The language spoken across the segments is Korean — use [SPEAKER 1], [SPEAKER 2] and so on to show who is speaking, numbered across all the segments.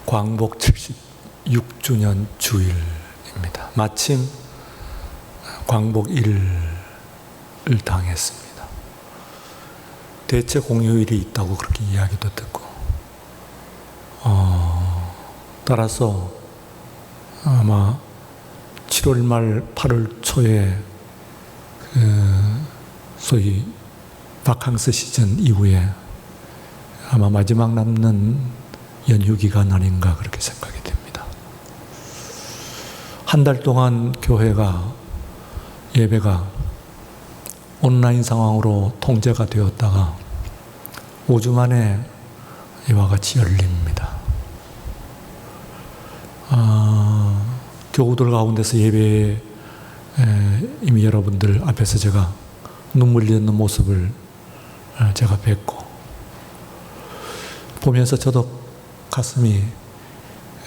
[SPEAKER 1] 광복 76주년 주일입니다. 마침 광복 1을 당했습니다. 대체 공휴일이 있다고 그렇게 이야기도 듣고, 따라서 아마 7월 말 8월 초에 소위 바캉스 시즌 이후에 아마 마지막 남는 연휴 기간 아닌가 그렇게 생각이 됩니다. 한 달 동안 교회가 예배가 온라인 상황으로 통제가 되었다가 5주 만에 이와 같이 열립니다. 교우들 가운데서 예배에 이미 여러분들 앞에서 제가 눈물 흘리는 모습을 제가 뵙고 보면서 저도 가슴이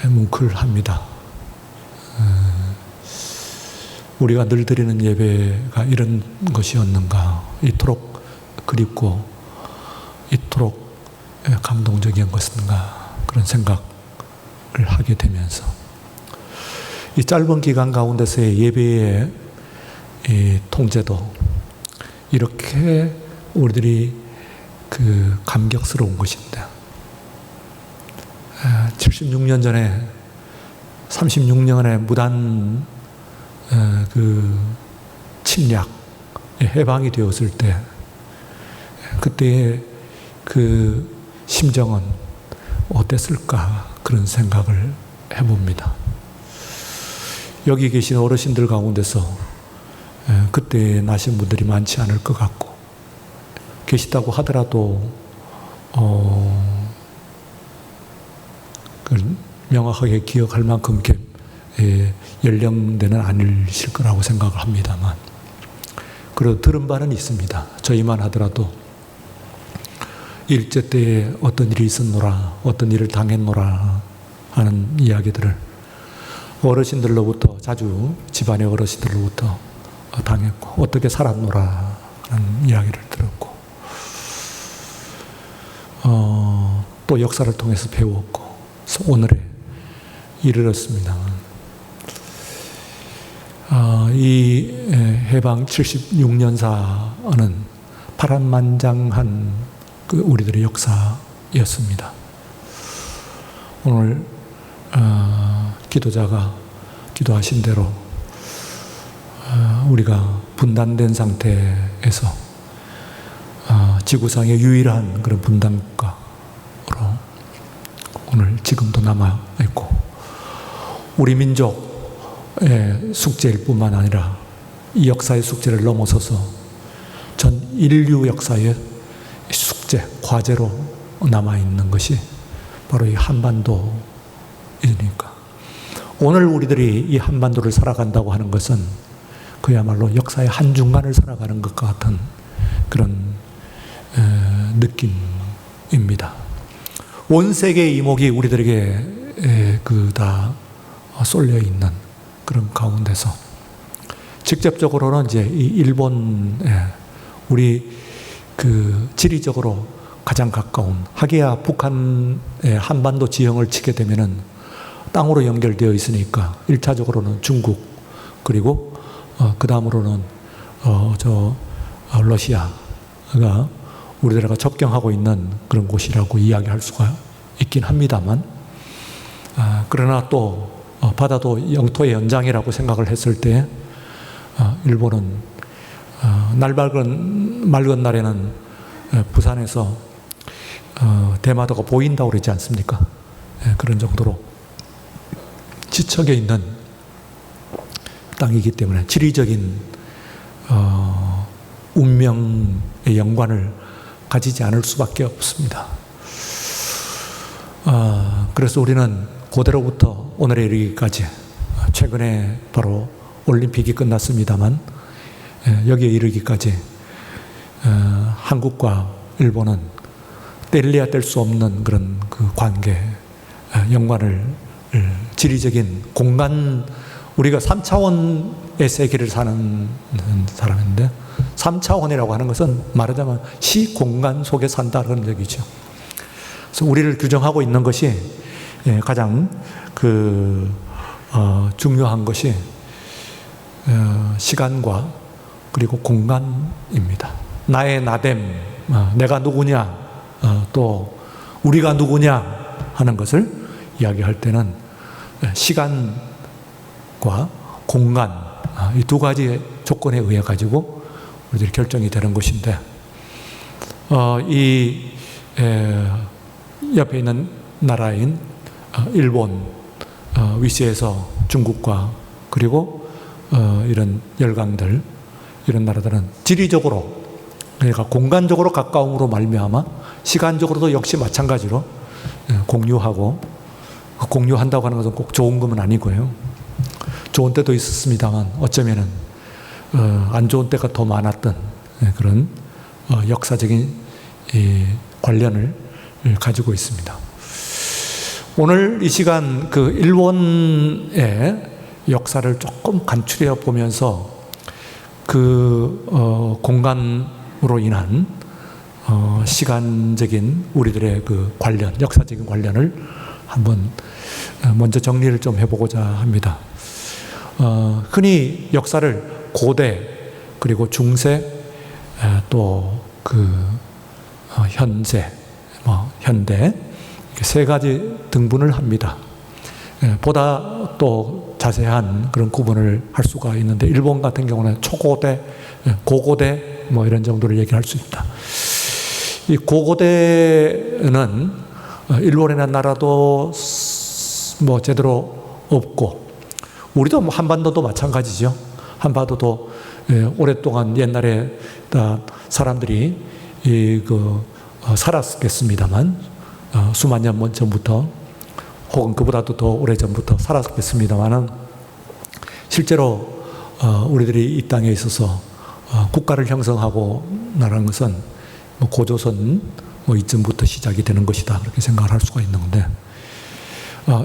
[SPEAKER 1] 뭉클합니다. 우리가 늘 드리는 예배가 이런 것이었는가, 이토록 그립고 이토록 감동적인 것인가, 그런 생각을 하게 되면서 이 짧은 기간 가운데서의 예배의 통제도 이렇게 우리들이 감격스러운 것인데, 76년 전에 36년의 무단 침략, 해방이 되었을 때 그때의 심정은 어땠을까, 그런 생각을 해봅니다. 여기 계신 어르신들 가운데서 그때 나신 분들이 많지 않을 것 같고, 계시다고 하더라도 명확하게 기억할 만큼 연령대는 아니실 거라고 생각을 합니다만, 그래도 들은 바는 있습니다. 저희만 하더라도 일제 때에 어떤 일이 있었노라, 어떤 일을 당했노라 하는 이야기들을 어르신들로부터, 자주 집안의 어르신들로부터 당했고, 어떻게 살았노라 하는 이야기를 들었고, 또 역사를 통해서 배웠고, 오늘에 이르렀습니다. 이 해방 76년사는 파란만장한 우리들의 역사였습니다. 오늘 기도자가 기도하신 대로 우리가 분단된 상태에서 지구상의 유일한 그런 분단국가로 오늘 지금도 남아있고, 우리 민족의 숙제일 뿐만 아니라 이 역사의 숙제를 넘어서서 전 인류 역사의 숙제, 과제로 남아있는 것이 바로 이 한반도이니까, 오늘 우리들이 이 한반도를 살아간다고 하는 것은 그야말로 역사의 한중간을 살아가는 것과 같은 그런 느낌입니다. 온 세계의 이목이 우리들에게 다 쏠려 있는 그런 가운데서 직접적으로는 이제 이 일본에 우리 지리적으로 가장 가까운, 하기야 북한의 한반도 지형을 치게 되면은 땅으로 연결되어 있으니까 1차적으로는 중국, 그리고 그 다음으로는 러시아가 우리들과 접경하고 있는 그런 곳이라고 이야기할 수가 있긴 합니다만, 그러나 또 바다도 영토의 연장이라고 생각을 했을 때 일본은 날 맑은 날에는 부산에서 대마도가 보인다고 그러지 않습니까? 그런 정도로 지척에 있는 땅이기 때문에 지리적인 운명의 연관을 가지지 않을 수밖에 없습니다. 그래서 우리는 고대로부터 오늘에 이르기까지, 최근에 바로 올림픽이 끝났습니다만 여기에 이르기까지 한국과 일본은 뗄래야 뗄 수 없는 그런 관계, 연관을, 지리적인 공간, 우리가 3차원의 세계를 사는 사람인데, 3차원이라고 하는 것은 말하자면 시공간 속에 산다는 얘기죠. 그래서 우리를 규정하고 있는 것이 가장 중요한 것이 시간과 그리고 공간입니다. 나의 나됨, 내가 누구냐, 또 우리가 누구냐 하는 것을 이야기할 때는 시간과 공간, 이 두 가지 조건에 의해 가지고 우리들이 결정이 되는 것인데, 이 옆에 있는 나라인 일본 위시에서 중국과 그리고 이런 열강들, 이런 나라들은 지리적으로, 그러니까 공간적으로 가까움으로 말미암아 시간적으로도 역시 마찬가지로 공유하고, 공유한다고 하는 것은 꼭 좋은 것은 아니고요. 좋은 때도 있었습니다만 어쩌면은 안 좋은 때가 더 많았던 그런 역사적인 관련을 가지고 있습니다. 오늘 이 시간 일본의 역사를 조금 간추려 보면서 공간으로 인한 시간적인 우리들의 관련, 역사적인 관련을 한번 먼저 정리를 좀 해보고자 합니다. 흔히 역사를 고대, 그리고 중세, 또 현재, 현대, 이렇게 세 가지 등분을 합니다. 보다 또 자세한 그런 구분을 할 수가 있는데, 일본 같은 경우는 초고대, 고고대 이런 정도를 얘기할 수 있다. 이 고고대는 일본이라는 나라도 제대로 없고, 우리도 한반도도 마찬가지죠. 한반도도 오랫동안 옛날에 사람들이 살았겠습니다만, 수만 년 전부터 혹은 그보다도 더 오래전부터 살았겠습니다만은, 실제로 우리들이 이 땅에 있어서 국가를 형성하고 나라는 것은 고조선 이쯤부터 시작이 되는 것이다, 그렇게 생각을 할 수가 있는 건데,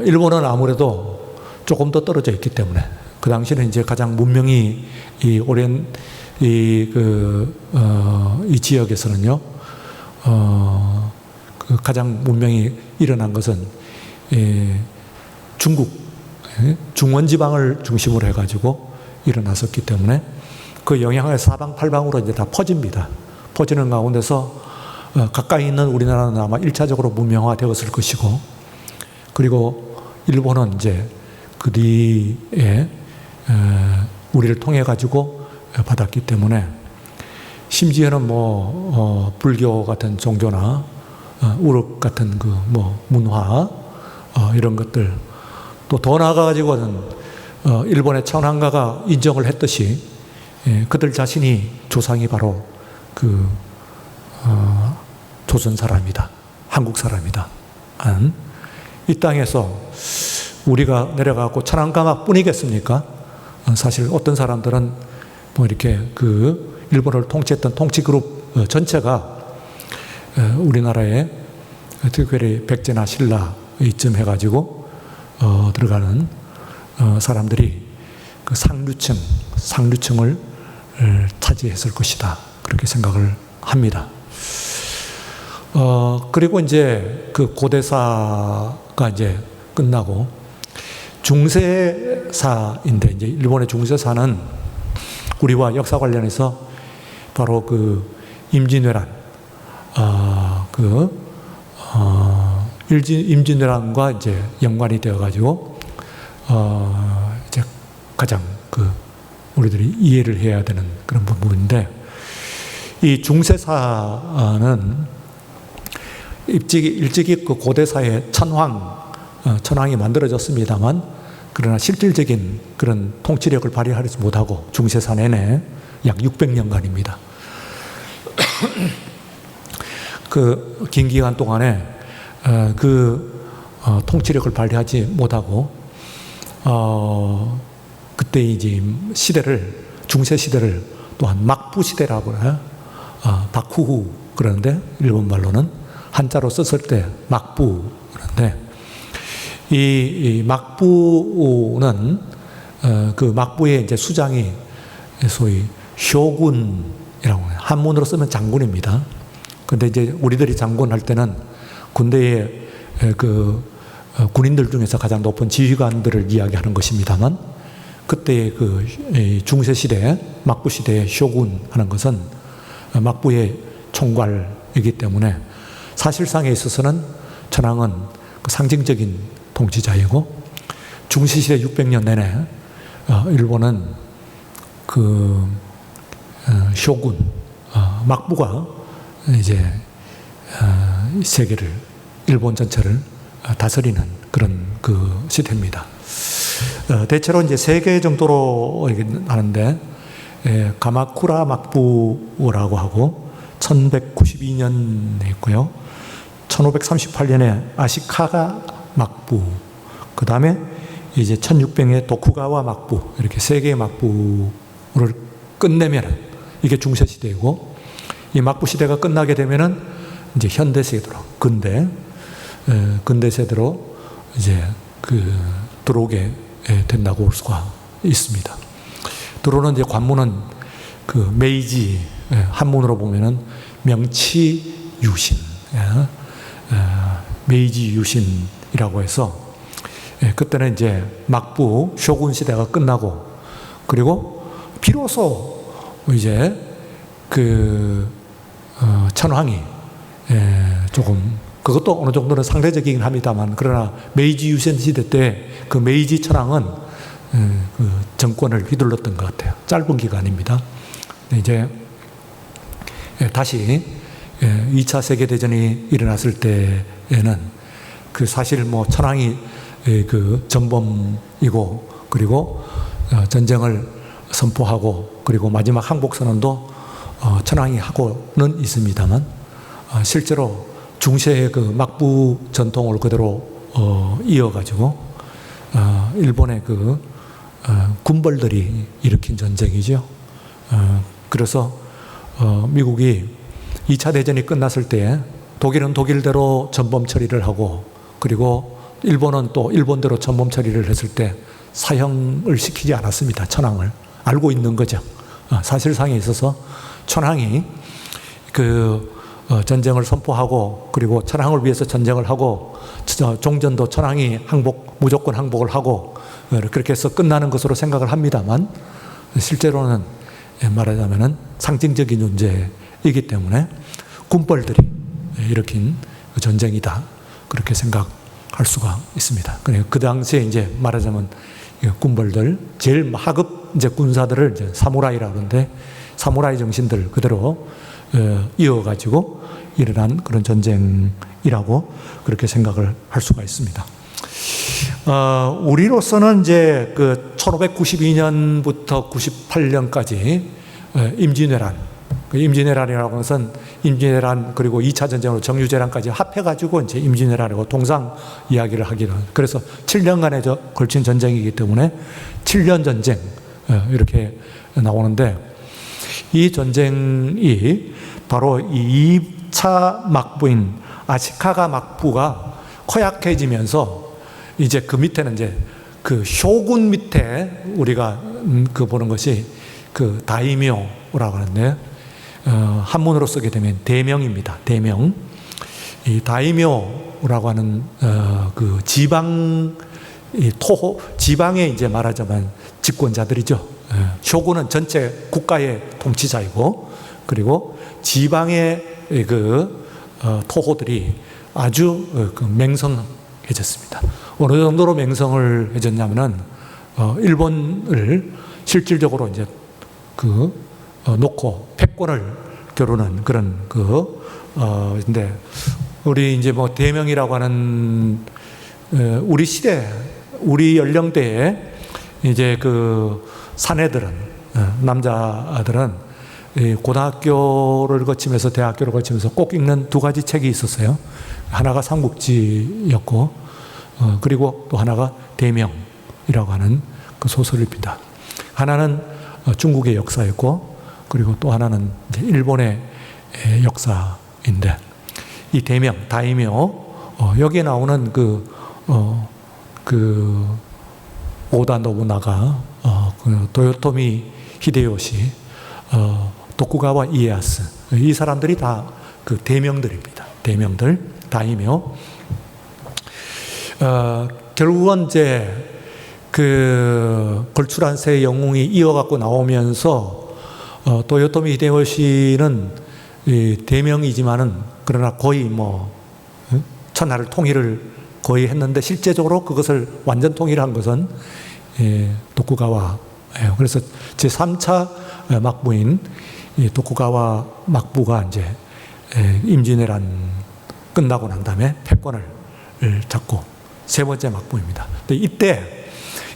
[SPEAKER 1] 일본은 아무래도 조금 더 떨어져 있기 때문에, 그 당시에는 이제 가장 문명이 오랜 이 지역에서는요, 가장 문명이 일어난 것은 중국, 중원지방을 중심으로 해가지고 일어났었기 때문에 그 영향을 사방팔방으로 이제 다 퍼집니다. 퍼지는 가운데서 가까이 있는 우리나라는 아마 1차적으로 문명화되었을 것이고, 그리고 일본은 이제 그 뒤에 우리를 통해 가지고 받았기 때문에, 심지어는 불교 같은 종교나 우륵 같은 문화, 이런 것들, 또 더 나아가가지고는 일본의 천황가가 인정을 했듯이 그들 자신이 조상이 바로 조선 사람이다, 한국 사람이다. 이 땅에서 우리가 내려가고 천황가막 뿐이겠습니까? 사실 어떤 사람들은 이렇게 일본을 통치했던 통치 그룹 전체가 우리나라에 특별히 백제나 신라 이쯤 해가지고 들어가는 사람들이 상류층을 차지했을 것이다, 그렇게 생각을 합니다. 그리고 이제 고대사가 이제 끝나고 중세사인데, 이제 일본의 중세사는 우리와 역사 관련해서 바로 임진왜란, 임진왜란과 이제 연관이 되어가지고 이제 가장 우리들이 이해를 해야 되는 그런 부분인데, 이 중세사는 일찍이 고대사의 천황이 만들어졌습니다만, 그러나 실질적인 그런 통치력을 발휘하지 못하고 중세사 내내 약 600년간입니다. 긴 기간 동안에 통치력을 발휘하지 못하고, 그때 이제 중세 시대를 또한 막부 시대라고 해요. 박후후 그러는데, 일본 말로는 한자로 썼을 때 막부 그런데, 이 막부는 막부의 이제 수장이 소위 쇼군이라고 해요. 한문으로 쓰면 장군입니다. 근데 이제 우리들이 장군 할 때는 군대에 군인들 중에서 가장 높은 지휘관들을 이야기하는 것입니다만, 그때의 그 중세 시대, 막부 시대의 쇼군 하는 것은 막부의 총괄이기 때문에 사실상에 있어서는 천황은 그 상징적인 통치자이고, 중세 시대 600년 내내 일본은 그 쇼군, 막부가 이제 세계를, 일본 전체를 다스리는 그런 그 시대입니다. 대체로 이제 3개 정도로 하는데, 가마쿠라 막부라고 하고 1192년에 있고요. 1538년에 아시카가 막부, 그 다음에 이제 1600년에 도쿠가와 막부, 이렇게 3개의 막부를 끝내면 이게 중세 시대이고, 이 막부 시대가 끝나게 되면은 이제 현대 세대로, 근대 세대로 이제 들어오게 된다고 볼 수가 있습니다. 들어오는 이제 관문은 그 메이지, 한문으로 보면은 명치 유신, 메이지 유신이라고 해서, 그때는 이제 막부 쇼군 시대가 끝나고, 그리고 비로소 이제 천황이 조금, 그것도 어느 정도는 상대적이긴 합니다만, 그러나 메이지 유신 시대 때 그 메이지 천황은 그 정권을 휘둘렀던 것 같아요. 짧은 기간입니다. 이제 다시 2차 세계대전이 일어났을 때에는 그 사실 뭐 천황이 그 전범이고, 그리고 전쟁을 선포하고, 그리고 마지막 항복선언도 천황이 하고는 있습니다만, 실제로 중세의 그 막부 전통을 그대로 이어가지고 일본의 그 군벌들이 일으킨 전쟁이죠. 그래서 미국이 2차 대전이 끝났을 때 독일은 독일대로 전범 처리를 하고, 그리고 일본은 또 일본대로 전범 처리를 했을 때 사형을 시키지 않았습니다. 천황을. 알고 있는 거죠. 사실상에 있어서 천황이 전쟁을 선포하고, 그리고 천황을 위해서 전쟁을 하고, 종전도 천황이 무조건 항복을 하고, 그렇게 해서 끝나는 것으로 생각을 합니다만, 실제로는 말하자면은 상징적인 존재이기 때문에 군벌들이 일으킨 전쟁이다, 그렇게 생각할 수가 있습니다. 그 당시에 이제 말하자면 군벌들, 제일 하급 이제 군사들을 이제 사무라이라고 하는데, 사무라이 정신들 그대로 이어가지고 일어난 그런 전쟁이라고 그렇게 생각을 할 수가 있습니다. 우리로서는 이제 1592년부터 98년까지 임진왜란, 임진왜란이라고 하는 것은 임진왜란 그리고 2차 전쟁으로 정유재란까지 합해가지고 이제 임진왜란이고 동상 이야기를 하기는, 그래서 7년간에 걸친 전쟁이기 때문에 7년 전쟁 이렇게 나오는데, 이 전쟁이 바로 이 2차 막부인 아시카가 막부가 허약해지면서, 이제 그 밑에는 이제 그 쇼군 밑에 우리가 보는 것이 그 다이묘라고 하는데, 한문으로 쓰게 되면 대명입니다. 대명. 이 다이묘라고 하는 그 지방의 이제 말하자면 집권자들이죠. 쇼군은 전체 국가의 통치자이고, 그리고 지방의 토호들이 아주 맹성해졌습니다. 어느 정도로 맹성을 해졌냐면은 일본을 실질적으로 이제 놓고 패권을 겨루는 그런 근데 우리 이제 뭐 대명이라고 하는 우리 시대, 우리 연령대에 이제 사내들은, 남자들은 고등학교를 거치면서 대학교를 거치면서 꼭 읽는 2가지 책이 있었어요. 하나가 삼국지였고, 그리고 또 하나가 대명이라고 하는 그 소설입니다. 하나는 중국의 역사였고, 그리고 또 하나는 이제 일본의 역사인데, 이 대명, 다이묘, 여기에 나오는 오다 노부나가, 도요토미 히데요시, 도쿠가와 이에야스, 이 사람들이 다 대명들입니다. 대명들, 다이묘. 결국은 이제 그 걸출한세 영웅이 이어갖고 나오면서 도요토미 히데요시는 대명이지만은 그러나 거의 뭐 천하를 통일을 거의 했는데 실제적으로 그것을 완전 통일한 것은 도쿠가와예요. 그래서 제3차 막부인 도쿠가와 막부가 이제 임진왜란 끝나고 난 다음에 패권을 잡고 세 번째 막부입니다. 근데 이때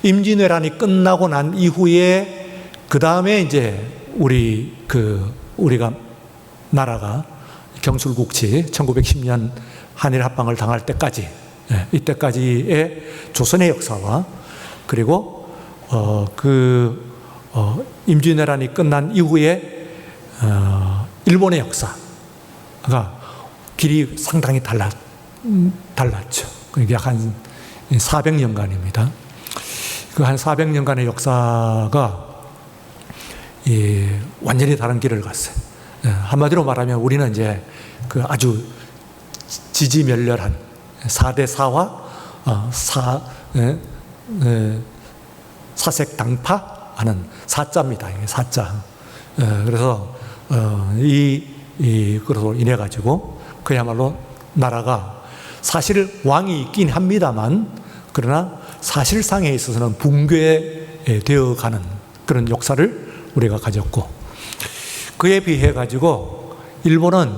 [SPEAKER 1] 임진왜란이 끝나고 난 이후에 그 다음에 이제 우리가 나라가 경술국치 1910년 한일 합방을 당할 때까지 이때까지의 조선의 역사와 그리고 임진왜란이 끝난 이후에 일본의 역사가 길이 상당히 달랐죠. 그게 약 한 400년간입니다. 그 한 400년간의 역사가 완전히 다른 길을 갔어요. 한마디로 말하면 우리는 이제 그 아주 지지멸렬한 4대 사화, 사색당파 하는 사자입니다. 이게 사자. 그래서 그것으로 인해 가지고 그야말로 나라가 사실 왕이 있긴 합니다만 그러나 사실상에 있어서는 붕괴되어 가는 그런 역사를 우리가 가졌고 그에 비해 가지고 일본은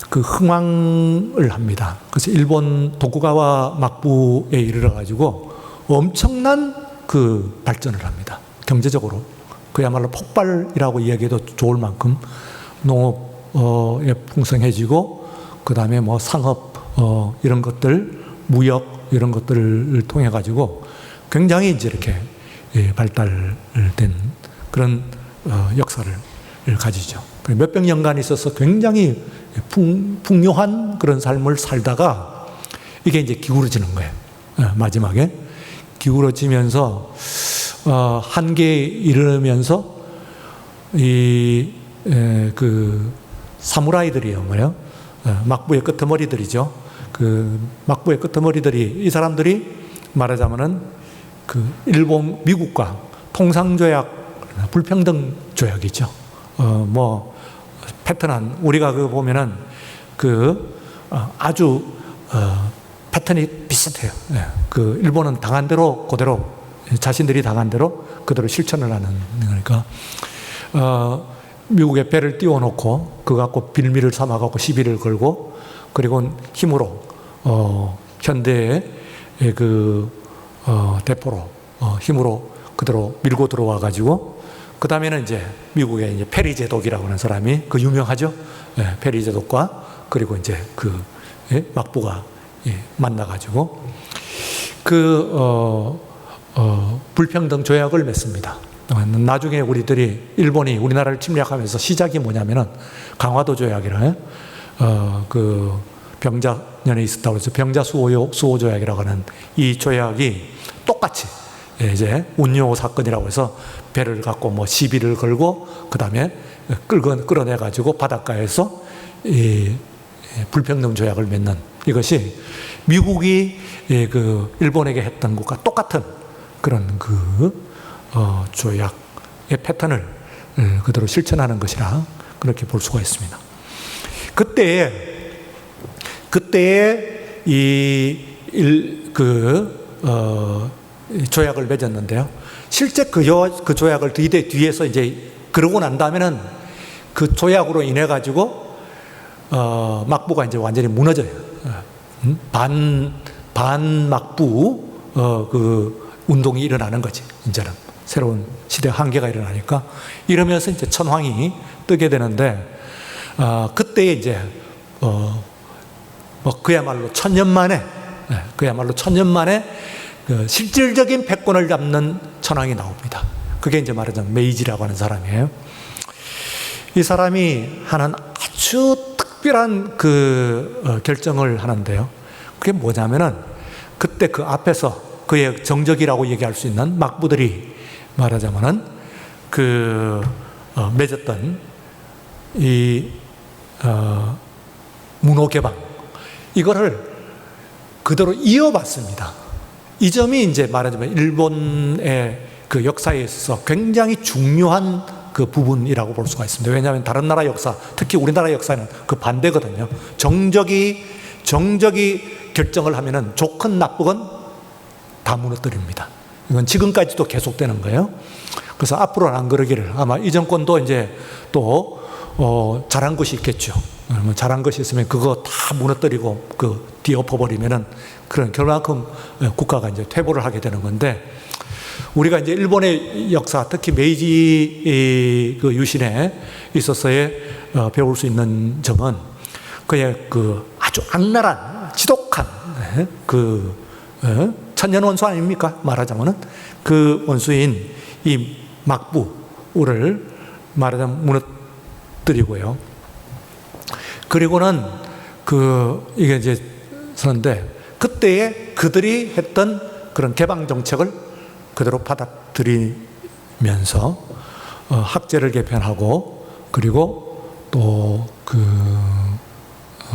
[SPEAKER 1] 그 흥왕을 합니다. 그래서 일본 도쿠가와 막부에 이르러 가지고 엄청난 그 발전을 합니다. 경제적으로 그야말로 폭발이라고 이야기해도 좋을 만큼 농업에 풍성해지고 그 다음에 뭐 상업 이런 것들 무역 이런 것들을 통해 가지고 굉장히 이제 이렇게 발달된 그런 역사를 가지죠. 몇백 년간 있어서 굉장히 풍요한 그런 삶을 살다가 이게 이제 기울어지는 거예요. 마지막에 기울어지면서 한계에 이르면서 그 사무라이들이요, 뭐요? 막부의 끄트머리들이죠. 그 막부의 끄트머리들이 이 사람들이 말하자면은 그 일본 미국과 통상조약 불평등 조약이죠. 뭐 패턴한 우리가 그 보면은 그 아주 패턴이 비슷해요. 그 일본은 당한 대로 그대로 자신들이 당한 대로 그대로 실천을 하는 거니까 미국에 배를 띄워놓고 그거 갖고 빌미를 삼아갖고 시비를 걸고 그리고 힘으로 현대의 그 대포로 힘으로 그대로 밀고 들어와 가지고 그 다음에는 이제 미국의 이제 페리 제독이라고 하는 사람이 그 유명하죠. 페리 제독과 그리고 이제 그 막부가 만나 가지고 그 불평등 조약을 맺습니다. 나중에 일본이 우리나라를 침략하면서 시작이 뭐냐면은 강화도 조약이라 그 병자년에 있었다고 해서 병자 수호 조약이라고 하는 이 조약이 똑같이 이제 운요 사건이라고 해서 배를 갖고 뭐 시비를 걸고 그 다음에 끌어내 가지고 바닷가에서 이 불평등 조약을 맺는 이것이 미국이 그 일본에게 했던 것과 똑같은 그런 조약의 패턴을 그대로 실천하는 것이라 그렇게 볼 수가 있습니다. 그때에 조약을 맺었는데요. 실제 그 조약을 뒤에서 이제 그러고 난 다음에는 그 조약으로 인해 가지고 막부가 이제 완전히 무너져요. 반막부 그 운동이 일어나는 거지. 이제는 새로운 시대 한계가 일어나니까 이러면서 이제 천황이 뜨게 되는데 그때에 이제 그야말로 천년 만에 그 실질적인 패권을 잡는 천황이 나옵니다. 그게 이제 말하자면 메이지라고 하는 사람이에요. 이 사람이 하는 아주 특별한 그 결정을 하는데요. 그게 뭐냐면은 그때 그 앞에서 그의 정적이라고 얘기할 수 있는 막부들이 말하자면은 맺었던 이 문호 개방 이거를 그대로 이어받습니다. 이 점이 이제 말하자면 일본의 그 역사에 있어서 굉장히 중요한 그 부분이라고 볼 수가 있습니다. 왜냐하면 다른 나라 역사, 특히 우리나라 역사는 그 반대거든요. 정적이 결정을 하면은 좋건 나쁘건 다 무너뜨립니다. 이건 지금까지도 계속되는 거예요. 그래서 앞으로는 안 그러기를, 아마 이 정권도 이제 또 잘한 것이 있겠죠. 잘한 것이 있으면 그거 다 무너뜨리고 뒤엎어버리면은 그런 결만큼 국가가 이제 퇴보를 하게 되는 건데, 우리가 이제 일본의 역사, 특히 메이지 그 유신에 있어서의 배울 수 있는 점은 그의 그 아주 악랄한 지독한 천년 원수 아닙니까? 말하자면은 그 원수인 이 막부를 말하자면 무너뜨리고요. 그리고는 이게 이제 그런데 그때에 그들이 했던 그런 개방 정책을 그대로 받아들이면서 학제를 개편하고, 그리고 또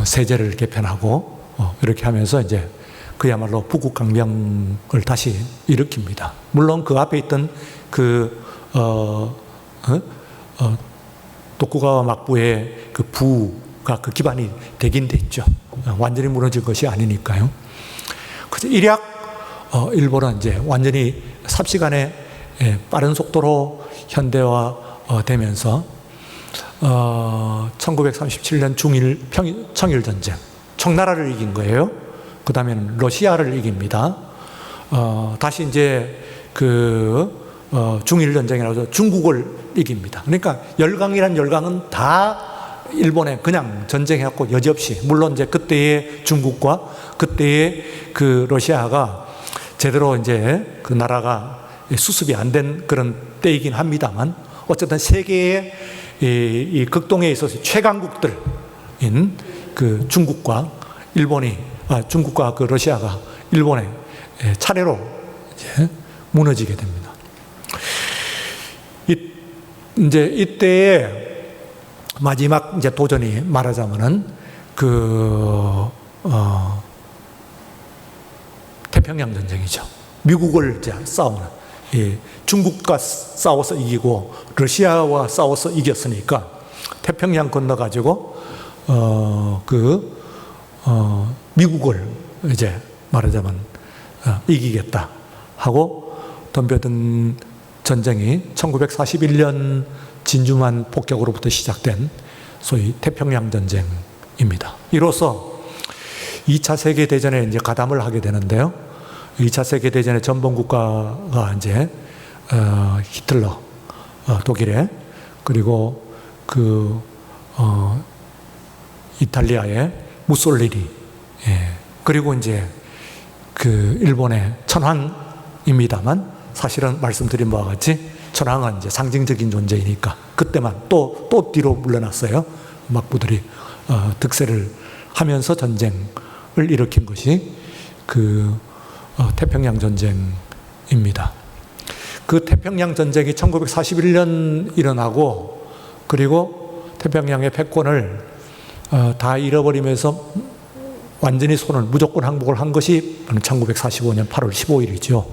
[SPEAKER 1] 세제를 개편하고 이렇게 하면서 이제 그야말로 부국강병을 다시 일으킵니다. 물론 그 앞에 있던 도쿠가와 막부의 그 부가 그 기반이 되긴 됐죠. 완전히 무너질 것이 아니니까요. 그래서 일약 일본은 이제 완전히 삽시간에 빠른 속도로 현대화 되면서 1937년 청일전쟁, 청나라를 이긴 거예요. 그 다음에는 러시아를 이깁니다. 다시 이제 중일전쟁이라고 해서 중국을 이깁니다. 그러니까 열강이란 열강은 다 일본에 그냥 전쟁해갖고 여지없이, 물론 이제 그때의 중국과 그때의 러시아가 제대로 이제 그 나라가 수습이 안 된 그런 때이긴 합니다만, 어쨌든 세계의 이 극동에 있어서 최강국들인 중국과 러시아가 일본에 차례로 이제 무너지게 됩니다. 이제 이때의 마지막 이제 도전이 말하자면은 태평양 전쟁이죠. 미국을 이제 싸우는, 중국과 싸워서 이기고 러시아와 싸워서 이겼으니까 태평양 건너가지고 미국을 이제 말하자면 이기겠다 하고 덤벼든 전쟁이 1941년 진주만 폭격으로부터 시작된 소위 태평양 전쟁입니다. 이로써 2차 세계대전에 이제 가담을 하게 되는데요. 2차 세계대전의 전범국가가 이제 히틀러, 독일의, 그리고 이탈리아의 무솔리니, 그리고 이제 일본의 천황입니다만, 사실은 말씀드린 바와 같이 천황은 이제 상징적인 존재이니까 그때만 또 뒤로 물러났어요. 막부들이 득세를 하면서 전쟁을 일으킨 것이 태평양 전쟁입니다. 그 태평양 전쟁이 1941년 일어나고, 그리고 태평양의 패권을 다 잃어버리면서 완전히 무조건 항복을 한 것이 1945년 8월 15일이죠.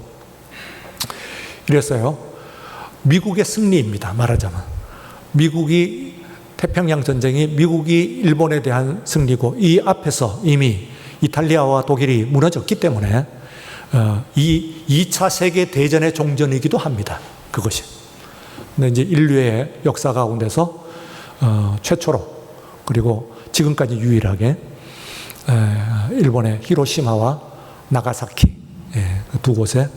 [SPEAKER 1] 이랬어요. 미국의 승리입니다. 말하자면 태평양 전쟁이 미국이 일본에 대한 승리고, 이 앞에서 이미 이탈리아와 독일이 무너졌기 때문에 이 2차 세계 대전의 종전이기도 합니다. 그것이. 근데 이제 인류의 역사 가운데서 최초로, 그리고 지금까지 유일하게 일본의 히로시마와 나가사키 두 곳에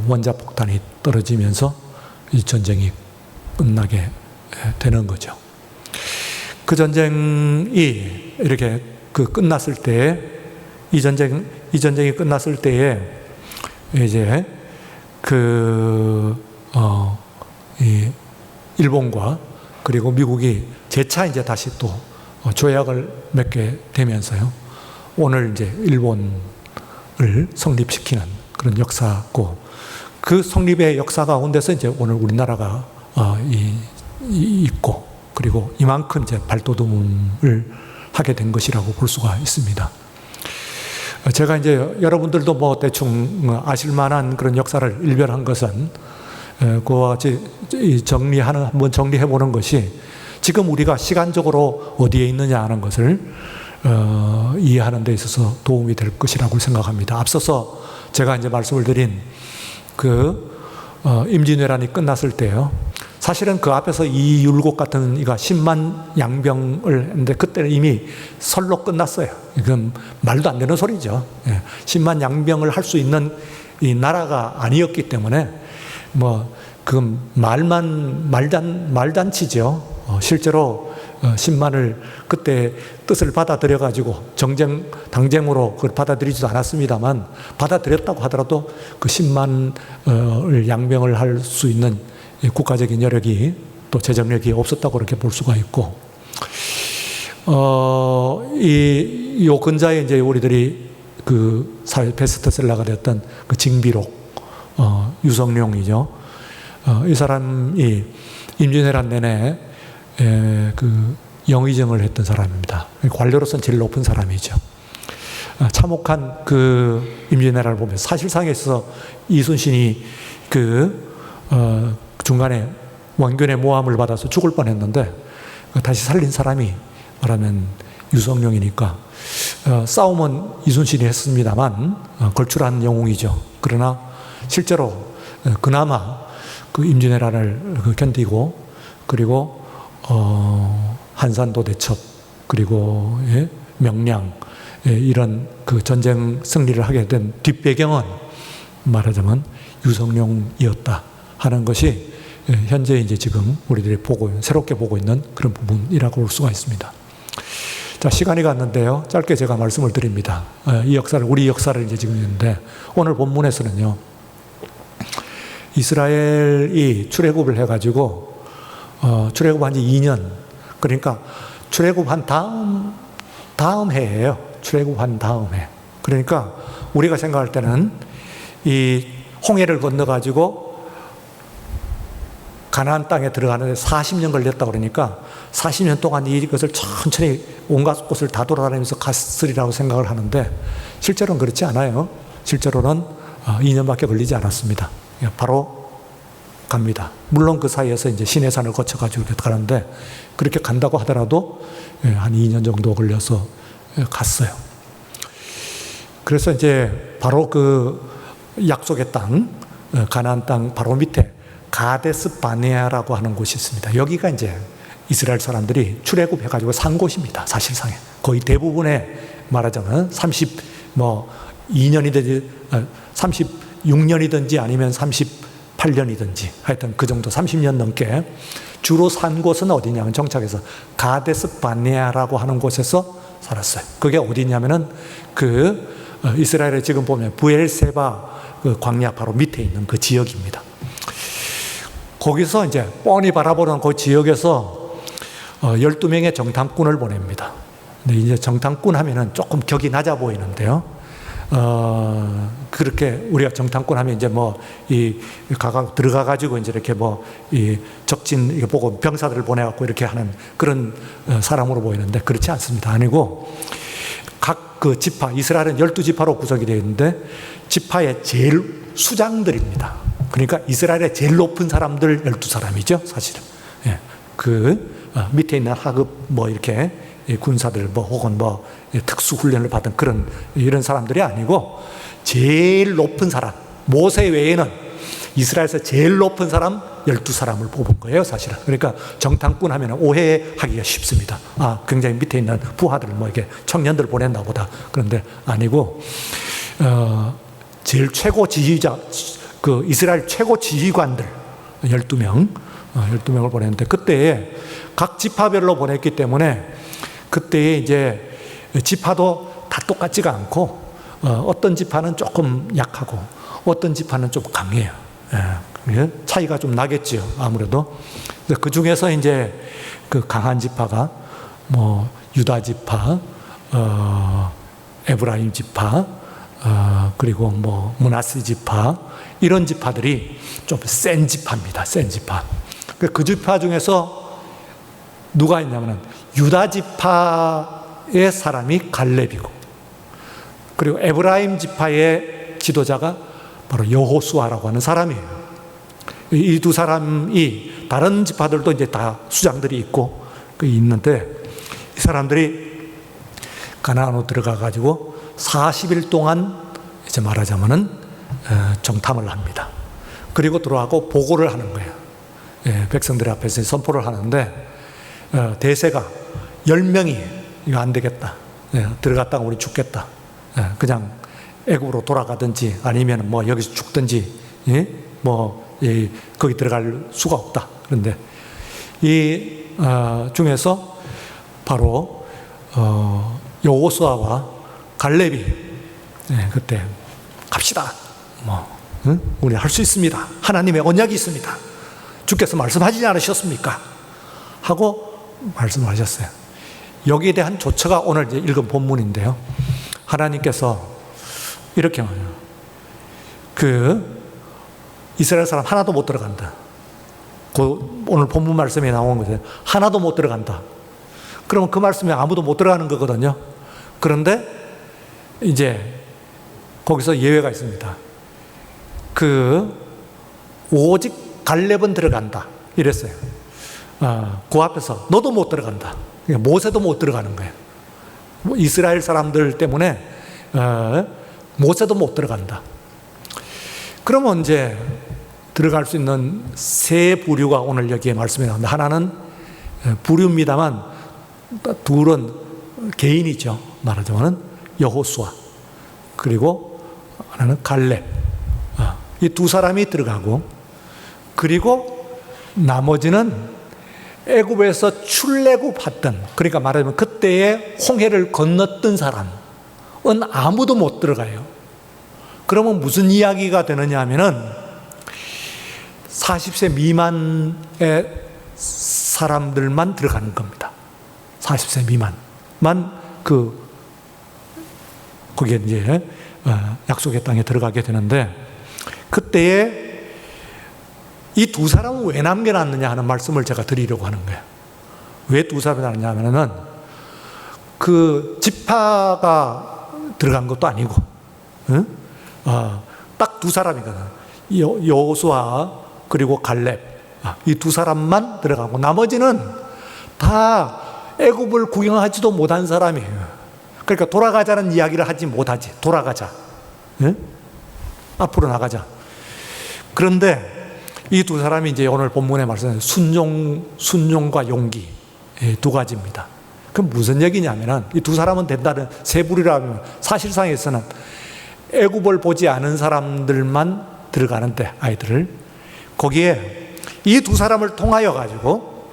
[SPEAKER 1] 원자폭탄이 떨어지면서 이 전쟁이 끝나게 되는 거죠. 그 전쟁이 이렇게 끝났을 때, 이 전쟁이 끝났을 때에 이제 이 일본과 그리고 미국이 재차 이제 다시 또 조약을 맺게 되면서요. 오늘 이제 일본을 성립시키는 그런 역사고, 그 성립의 역사 가운데서 이제 오늘 우리나라가 있고, 그리고 이만큼 이제 발돋움을 하게 된 것이라고 볼 수가 있습니다. 제가 이제 여러분들도 뭐 대충 아실 만한 그런 역사를 일별한 것은 그와 같이 한번 정리해 보는 것이 지금 우리가 시간적으로 어디에 있느냐 하는 것을 이해하는 데 있어서 도움이 될 것이라고 생각합니다. 앞서서 제가 이제 말씀을 드린 임진왜란이 끝났을 때요. 사실은 그 앞에서 이 율곡 같은 이가 10만 양병을 했는데 그때는 이미 설로 끝났어요. 이건 말도 안 되는 소리죠. 10만 양병을 할 수 있는 이 나라가 아니었기 때문에 그 말단치죠. 실제로 10만을 그때 뜻을 받아들여 가지고 당쟁으로 그걸 받아들이지도 않았습니다만 받아들였다고 하더라도 그 10만 양병을 할 수 있는 국가적인 여력이 또 재정력이 없었다고 그렇게 볼 수가 있고, 요 근자에 이제 우리들이 그 사회 베스트셀러가 됐던 그 징비록, 유성룡이죠. 이 사람이 임진왜란 내내 그 영의정을 했던 사람입니다. 관료로서는 제일 높은 사람이죠. 참혹한 그 임진왜란을 보면 사실상에 있어서 이순신이 중간에 왕균의 모함을 받아서 죽을 뻔했는데 다시 살린 사람이 말하면 유성룡이니까 싸움은 이순신이 했습니다만 걸출한 영웅이죠. 그러나 실제로 그나마 그 임진왜란을 견디고 그리고 한산도 대첩 그리고 명량 이런 그 전쟁 승리를 하게 된 뒷배경은 말하자면 유성룡이었다 하는 것이 현재 이제 지금 우리들이 새롭게 보고 있는 그런 부분이라고 볼 수가 있습니다. 자, 시간이 갔는데요. 짧게 제가 말씀을 드립니다. 우리 역사를 이제 지금 있는데 오늘 본문에서는요. 이스라엘이 출애굽을 해가지고 출애굽한 지 2년, 그러니까 출애굽한 다음 해예요. 출애굽한 다음 해. 그러니까 우리가 생각할 때는 이 홍해를 건너가지고 가나안 땅에 들어가는데 40년 걸렸다고 그러니까 40년 동안 이것을 천천히 온갖 곳을 다 돌아다니면서 갔으리라고 생각을 하는데 실제로는 그렇지 않아요. 실제로는 2년밖에 걸리지 않았습니다. 바로 갑니다. 물론 그 사이에서 이제 시내산을 거쳐가지고 이렇게 가는데 그렇게 간다고 하더라도 한 2년 정도 걸려서 갔어요. 그래서 이제 바로 그 약속의 땅, 가나안 땅 바로 밑에 가데스 바네아라고 하는 곳이 있습니다. 여기가 이제 이스라엘 사람들이 출애굽해가지고 산 곳입니다. 사실상에 거의 대부분의 말하자면 32년이든지 36년이든지 아니면 38년이든지 하여튼 그 정도 30년 넘게 주로 산 곳은 어디냐면 정착해서 가데스 바네아라고 하는 곳에서 살았어요. 그게 어디냐면은 이스라엘에 지금 보면 부엘세바 그 광야 바로 밑에 있는 그 지역입니다. 거기서 이제 뻔히 바라보는 그 지역에서 12명의 정탐꾼을 보냅니다. 근데 이제 정탐꾼 하면은 조금 격이 낮아 보이는데요. 그렇게 우리가 정탐꾼 하면 이제 들어가가지고 이제 이렇게 적진 이거 보고 병사들을 보내갖고 이렇게 하는 그런 사람으로 보이는데 그렇지 않습니다. 아니고 각 그 지파, 이스라엘은 12지파로 구성이 되어 있는데 지파의 제일 수장들입니다. 그러니까 이스라엘의 제일 높은 사람들 12사람이죠, 사실은. 밑에 있는 하급 이렇게 군사들 혹은 특수 훈련을 받은 이런 사람들이 아니고 제일 높은 사람, 모세 외에는 이스라엘에서 제일 높은 사람 12사람을 뽑은 거예요, 사실은. 그러니까 정탐꾼 하면 오해하기가 쉽습니다. 굉장히 밑에 있는 부하들 이렇게 청년들 보냈나 보다. 그런데 아니고 제일 최고 지휘자, 이스라엘 최고 지휘관들 12명을 보냈는데 그때에 각 지파별로 보냈기 때문에 그때에 이제 지파도 다 똑같지가 않고 어떤 지파는 조금 약하고 어떤 지파는 좀 강해요. 차이가 좀 나겠죠, 아무래도. 그 중에서 이제 그 강한 지파가 유다 지파, 에브라임 지파, 그리고 므낫세 지파, 이런 지파들이 좀 센 지파입니다. 센 지파. 그 지파 중에서 누가 있냐면 유다 지파의 사람이 갈렙이고 그리고 에브라임 지파의 지도자가 바로 여호수아라고 하는 사람이에요. 이 두 사람이 다른 지파들도 이제 다 수장들이 있고 있는데 이 사람들이 가나안으로 들어가 가지고 40일 동안 이제 말하자면은 정탐을 합니다. 그리고 들어가고 보고를 하는 거예요. 백성들 앞에서 선포를 하는데 대세가 10명이 이거 안 되겠다. 들어갔다가 우리 죽겠다. 그냥 애굽으로 돌아가든지 아니면 뭐 여기서 죽든지 거기 들어갈 수가 없다. 그런데 이 중에서 바로 여호수아와 갈렙이 그때 갑시다. 우리 할 수 있습니다. 하나님의 언약이 있습니다. 주께서 말씀하지 않으셨습니까? 하고 말씀하셨어요. 여기에 대한 조처가 오늘 이제 읽은 본문인데요. 하나님께서 이렇게 말해요. 이스라엘 사람 하나도 못 들어간다. 오늘 본문 말씀에 나온 거죠. 하나도 못 들어간다. 그러면 그 말씀에 아무도 못 들어가는 거거든요. 그런데 이제 거기서 예외가 있습니다. 오직 갈렙은 들어간다. 이랬어요. 그 앞에서 너도 못 들어간다. 모세도 못 들어가는 거예요. 이스라엘 사람들 때문에 모세도 못 들어간다. 그러면 이제 들어갈 수 있는 세 부류가 오늘 여기에 말씀이 나옵니다. 하나는 부류입니다만 둘은 개인이죠. 말하자면 여호수아 그리고 하나는 갈렙. 이 두 사람이 들어가고 그리고 나머지는 애굽에서 출애굽했던, 그러니까 말하자면 그때의 홍해를 건넜던 사람은 아무도 못 들어가요. 그러면 무슨 이야기가 되느냐 하면은 40세 미만의 사람들만 들어가는 겁니다. 40세 미만만 거기에 이제 약속의 땅에 들어가게 되는데, 그때에 이 두 사람은 왜 남겨놨느냐 하는 말씀을 제가 드리려고 하는 거예요. 왜 두 사람이 남겼냐 하면은 지파가 들어간 것도 아니고, 딱 두 사람이거든. 여호수아 그리고 갈렙, 이 두 사람만 들어가고 나머지는 다 애굽을 구경하지도 못한 사람이에요. 그러니까 돌아가자는 이야기를 하지 못하지. 돌아가자, 앞으로 나가자. 그런데 이 두 사람이 이제 오늘 본문에 말씀하신 순종과 용기, 두 가지입니다. 그럼 무슨 얘기냐면은 이 두 사람은 된다는 세 부류라면 사실상에서는 애굽을 보지 않은 사람들만 들어가는데, 아이들을 거기에 이 두 사람을 통하여 가지고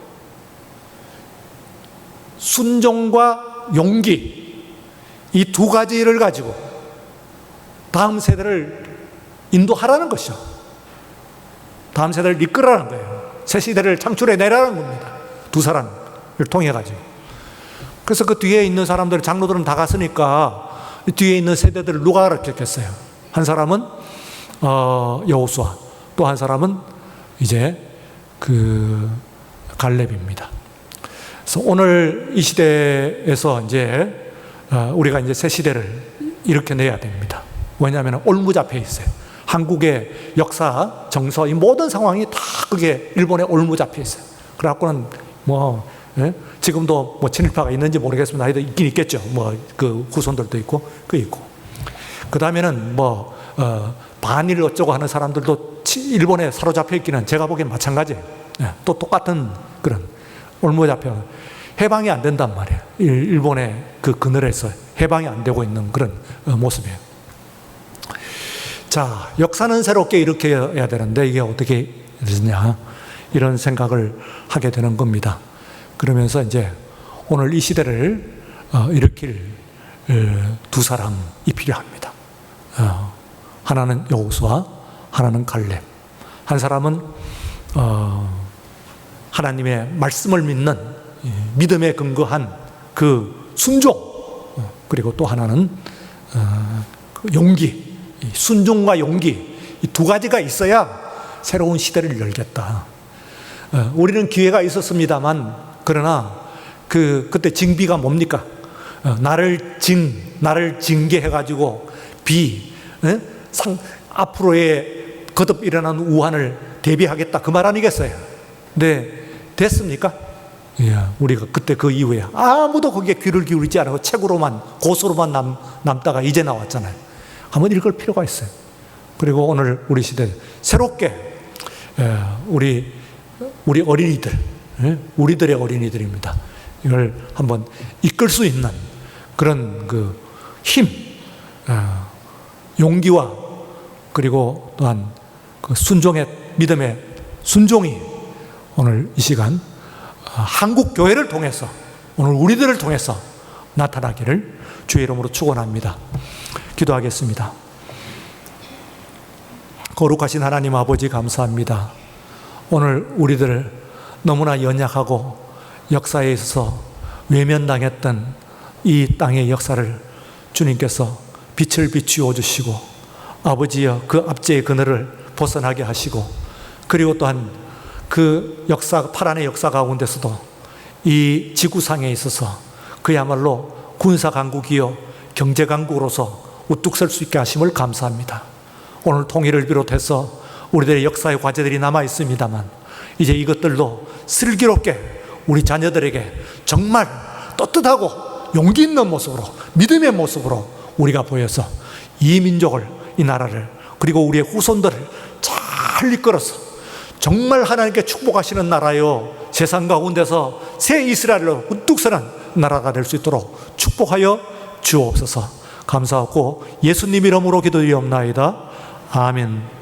[SPEAKER 1] 순종과 용기, 이 두 가지를 가지고 다음 세대를 인도하라는 것이죠. 다음 세대를 이끌어라는 거예요. 새 시대를 창출해내라는 겁니다. 두 사람을 통해 가지고. 그래서 그 뒤에 있는 사람들, 장로들은 다 갔으니까 뒤에 있는 세대들을 누가 가르쳤겠어요? 한 사람은 여호수아, 또 한 사람은 이제 갈렙입니다. 그래서 오늘 이 시대에서 이제 우리가 이제 새 시대를 일으켜내야 됩니다. 왜냐하면 올무잡혀 있어요. 한국의 역사, 정서, 이 모든 상황이 다 그게 일본에 올무잡혀 있어요. 그래갖고는 지금도 친일파가 있는지 모르겠습니다. 아이도 있긴 있겠죠. 후손들도 있고, 있고. 그 다음에는 반일 어쩌고 하는 사람들도 일본에 사로잡혀 있기는 제가 보기엔 마찬가지예요. 또 똑같은 그런 올무잡혀. 해방이 안 된단 말이에요. 일본의 그늘에서 해방이 안 되고 있는 그런 모습이에요. 자, 역사는 새롭게 일으켜야 되는데 이게 어떻게 되느냐, 이런 생각을 하게 되는 겁니다. 그러면서 이제 오늘 이 시대를 일으킬 두 사람이 필요합니다. 하나는 여호수아, 하나는 갈렙. 한 사람은 하나님의 말씀을 믿는 믿음에 근거한 그 순종, 그리고 또 하나는 용기, 순종과 용기, 이 두 가지가 있어야 새로운 시대를 열겠다. 우리는 기회가 있었습니다만, 그러나 그때 징비가 뭡니까? 나를 징계해가지고 앞으로의 거듭 일어나는 우환을 대비하겠다, 그 말 아니겠어요? 네, 됐습니까? 예, 우리가 그때 그 이후에 아무도 거기에 귀를 기울이지 않고 책으로만, 고소로만 남다가 이제 나왔잖아요. 한번 읽을 필요가 있어요. 그리고 오늘 우리 시대 새롭게 우리 어린이들, 우리들의 어린이들입니다. 이걸 한번 이끌 수 있는 그런 그 힘, 용기와 그리고 또한 그 순종의 믿음의 순종이 오늘 이 시간 한국 교회를 통해서, 오늘 우리들을 통해서 나타나기를 주의 이름으로 축원합니다. 기도하겠습니다. 거룩하신 하나님 아버지, 감사합니다. 오늘 우리들 너무나 연약하고 역사에 있어서 외면당했던 이 땅의 역사를 주님께서 빛을 비추어 주시고, 아버지여 그 압제의 그늘을 벗어나게 하시고, 그리고 또한 그 역사, 파란의 역사 가운데서도 이 지구상에 있어서 그야말로 군사강국이요 경제강국으로서 우뚝 설 수 있게 하심을 감사합니다. 오늘 통일을 비롯해서 우리들의 역사의 과제들이 남아 있습니다만, 이제 이것들도 슬기롭게 우리 자녀들에게 정말 떳떳하고 용기 있는 모습으로, 믿음의 모습으로 우리가 보여서 이 민족을, 이 나라를, 그리고 우리의 후손들을 잘 이끌어서 정말 하나님께 축복하시는 나라요, 세상 가운데서 새 이스라엘로 우뚝 서는 나라가 될 수 있도록 축복하여 주옵소서. 감사하고 예수님 이름으로 기도드리옵나이다. 아멘.